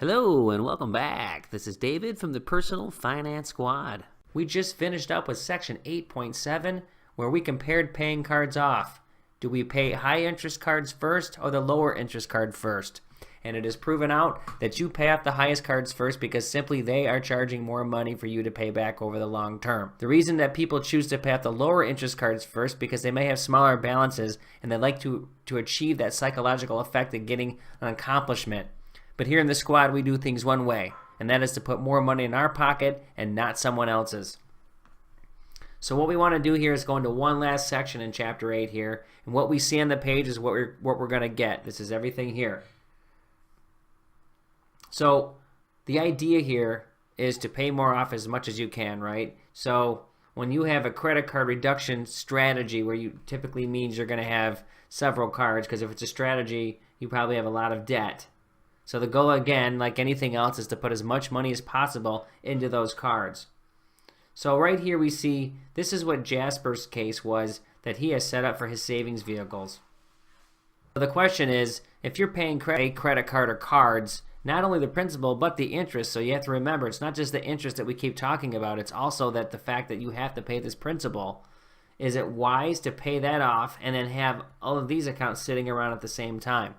Hello and welcome back. This is David from the Personal Finance Squad. We just finished up with section 8.7 where we compared paying cards off. Do we pay high interest cards first or the lower interest card first? And it is proven out that you pay off the highest cards first because simply they are charging more money for you to pay back over the long term. The reason that people choose to pay off the lower interest cards first because they may have smaller balances and they like to achieve that psychological effect of getting an accomplishment. But here in the squad, we do things one way, and that is to put more money in our pocket and not someone else's. So what we want to do here is go into one last section in Chapter 8 here, and what we see on the page is what we're going to get. This is everything here. So the idea here is to pay more off as much as you can, right? So when you have a credit card reduction strategy where you typically means you're going to have several cards, because if it's a strategy, you probably have a lot of debt. So the goal, again, like anything else, is to put as much money as possible into those cards. So right here we see, this is what Jasper's case was that he has set up for his savings vehicles. So the question is, if you're paying a credit card or cards, not only the principal, but the interest. So you have to remember, it's not just the interest that we keep talking about, it's also that the fact that you have to pay this principal. Is it wise to pay that off and then have all of these accounts sitting around at the same time?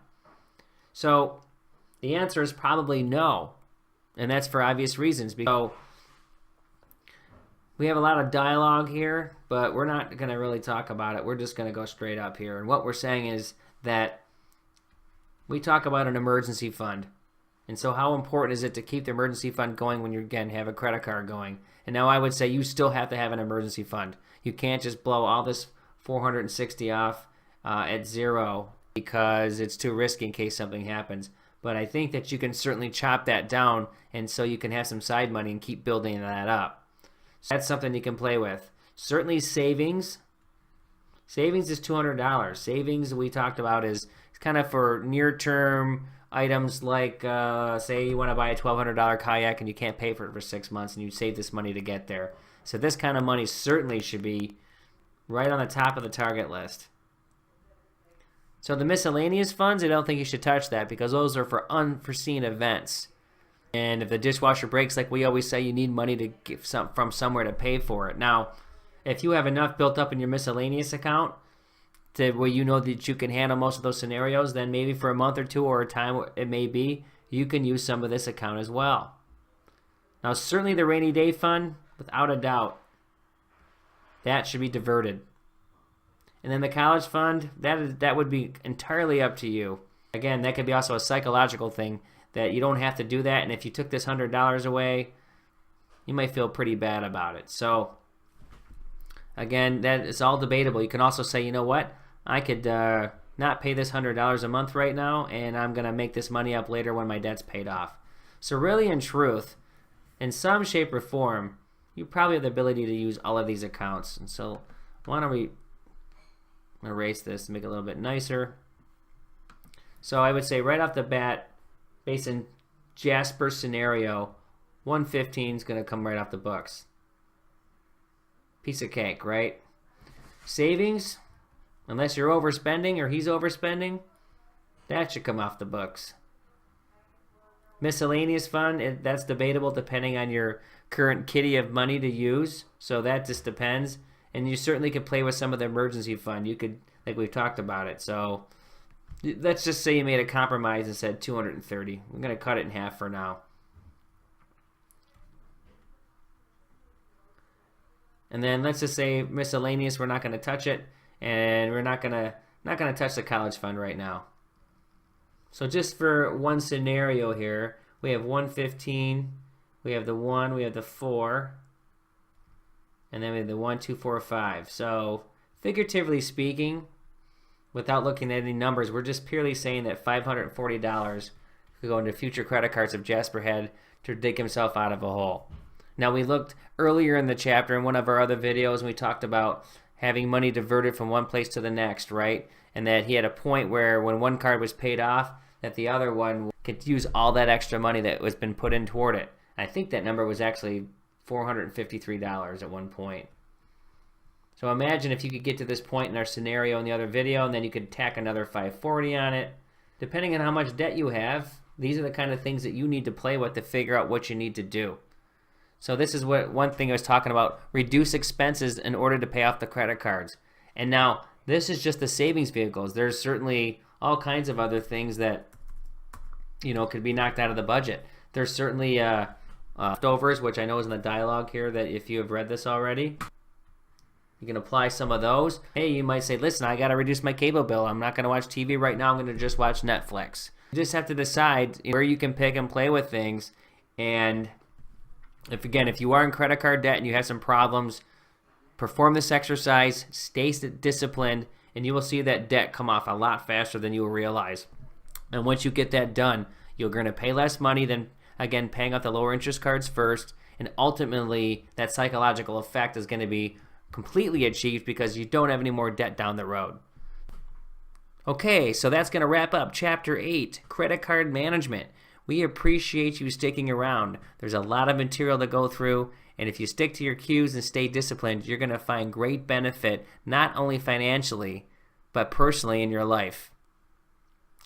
So the answer is probably no, and that's for obvious reasons. So we have a lot of dialogue here, but we're not going to really talk about it. We're just going to go straight up here. And what we're saying is that we talk about an emergency fund. And so how important is it to keep the emergency fund going when you, again, have a credit card going? And now I would say you still have to have an emergency fund. You can't just blow all this $460 off at zero because it's too risky in case something happens. But I think that you can certainly chop that down, and so you can have some side money and keep building that up. So that's something you can play with. Certainly savings. Savings is $200. Savings we talked about is kind of for near-term items like, say you want to buy a $1,200 kayak and you can't pay for it for 6 months, and you save this money to get there. So this kind of money certainly should be right on the top of the target list. So the miscellaneous funds, I don't think you should touch that because those are for unforeseen events. And if the dishwasher breaks, like we always say, you need money to get from somewhere to pay for it. Now, if you have enough built up in your miscellaneous account to where you know that you can handle most of those scenarios, then maybe for a month or two or a time it may be, you can use some of this account as well. Now, certainly the rainy day fund, without a doubt, that should be diverted. And then the college fund, that would be entirely up to you. Again, that could be also a psychological thing that you don't have to do that. And if you took this $100 away, you might feel pretty bad about it. So again, that is all debatable. You can also say, you know what, I could not pay this $100 a month right now, and I'm going to make this money up later when my debt's paid off. So really, in truth, in some shape or form, you probably have the ability to use all of these accounts. And so why don't we erase this and make it a little bit nicer. So I would say right off the bat, based on Jasper's scenario, 115 is going to come right off the books. Piece of cake, right? Savings, unless you're overspending or he's overspending, that should come off the books. Miscellaneous fund, that's debatable depending on your current kitty of money to use. So that just depends. And you certainly could play with some of the emergency fund. You could, like we've talked about it. So let's just say you made a compromise and said 230. We're going to cut it in half for now. And then let's just say miscellaneous, we're not going to touch it, and we're not going to touch the college fund right now. So just for one scenario here, we have 115, we have the 1, we have the 4. And then we have the 1, 2, 4, 5. So figuratively speaking, without looking at any numbers, we're just purely saying that $540 could go into future credit cards if Jasper had to dig himself out of a hole. Now, we looked earlier in the chapter in one of our other videos, and we talked about having money diverted from one place to the next, right? And that he had a point where when one card was paid off, that the other one could use all that extra money that was been put in toward it. I think that number was actually $453 at one point. So imagine if you could get to this point in our scenario in the other video, and then you could tack another $540 on it. Depending on how much debt you have, These are the kind of things that you need to play with to figure out what you need to do. So this is what one thing I was talking about, reduce expenses in order to pay off the credit cards. And now this is just the savings vehicles. There's certainly all kinds of other things that, you know, could be knocked out of the budget. There's certainly leftovers, which I know is in the dialogue here, that if you have read this already, you can apply some of those. Hey, you might say, listen, I got to reduce my cable bill. I'm not going to watch TV right now. I'm going to just watch Netflix. You just have to decide where you can pick and play with things. And if you are in credit card debt and you have some problems, perform this exercise, stay disciplined, and you will see that debt come off a lot faster than you will realize. And once you get that done, you're going to pay less money than, again, paying off the lower interest cards first. And ultimately, that psychological effect is going to be completely achieved because you don't have any more debt down the road. Okay, so that's going to wrap up Chapter 8, Credit Card Management. We appreciate you sticking around. There's a lot of material to go through, and if you stick to your cues and stay disciplined, you're going to find great benefit, not only financially, but personally in your life.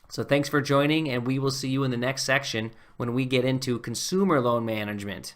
So thanks for joining, and we will see you in the next section when we get into consumer loan management.